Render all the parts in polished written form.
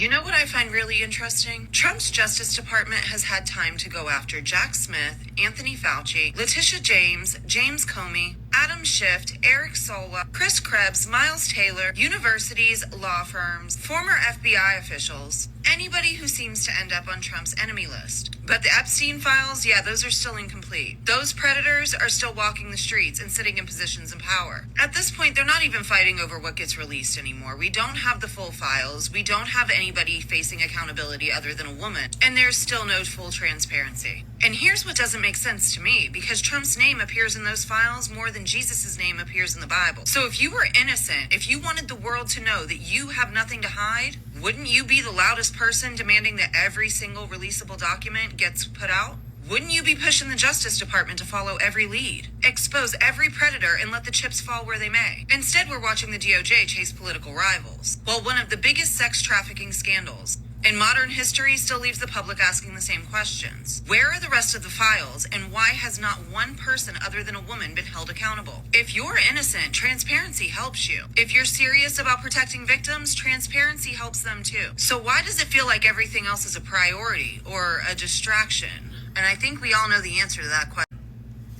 You know what I find really interesting? Trump's Justice Department has had time to go after Jack Smith, Anthony Fauci, Letitia James, James Comey, Adam Schiff, Eric Sola, Chris Krebs, Miles Taylor, universities, law firms, former FBI officials, anybody who seems to end up on Trump's enemy list. But the Epstein files, yeah, those are still incomplete. Those predators are still walking the streets and sitting in positions of power. At this point, they're not even fighting over what gets released anymore. We don't have the full files. We don't have anybody facing accountability other than a woman. And there's still no full transparency. And here's what doesn't make sense to me, because Trump's name appears in those files more than Jesus' name appears in the Bible. So if you were innocent, if you wanted the world to know that you have nothing to hide, wouldn't you be the loudest person demanding that every single releasable document gets put out? Wouldn't you be pushing the Justice Department to follow every lead, expose every predator, and let the chips fall where they may? Instead, we're watching the DOJ chase political rivals, while one of the biggest sex trafficking scandals in modern history still leaves the public asking the same questions. Where are the rest of the files, and why has not one person other than a woman been held accountable? If you're innocent, transparency helps you. If you're serious about protecting victims, transparency helps them too. So why does it feel like everything else is a priority or a distraction? And I think we all know the answer to that question.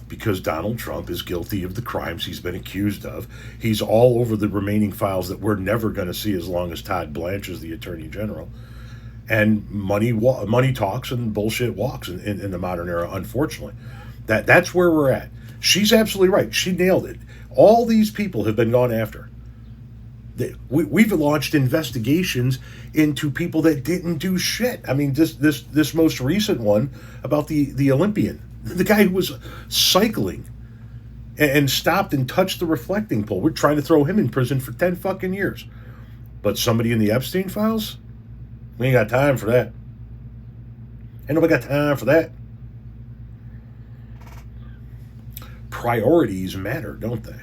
Because Donald Trump is guilty of the crimes he's been accused of. He's all over the remaining files that we're never going to see as long as Todd Blanche is the Attorney General. And money talks and bullshit walks in the modern era, unfortunately. That's where we're at. She's absolutely right. She nailed it. All these people have been gone after. We've launched investigations into people that didn't do shit. I mean, this most recent one about the Olympian, the guy who was cycling and stopped and touched the reflecting pole. We're trying to throw him in prison for 10 fucking years. But somebody in the Epstein files? We ain't got time for that. Ain't nobody got time for that. Priorities matter, don't they?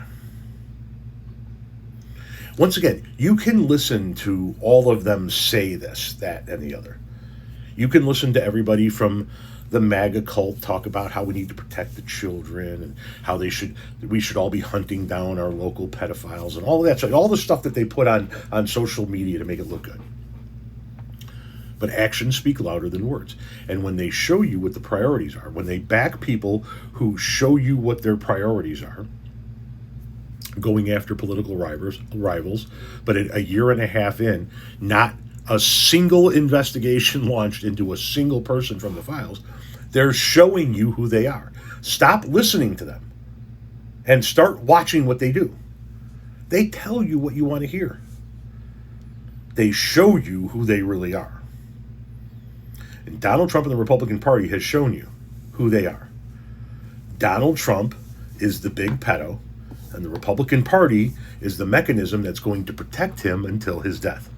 Once again, you can listen to all of them say this, that, and the other. You can listen to everybody from the MAGA cult talk about how we need to protect the children and how we should all be hunting down our local pedophiles and all of that. So all the stuff that they put on social media to make it look good. But actions speak louder than words. And when they show you what the priorities are, when they back people who show you what their priorities are, going after political rivals, but a year and a half in, not a single investigation launched into a single person from the files, they're showing you who they are. Stop listening to them and start watching what they do. They tell you what you want to hear. They show you who they really are. And Donald Trump and the Republican Party has shown you who they are. Donald Trump is the big pedo, and the Republican Party is the mechanism that's going to protect him until his death.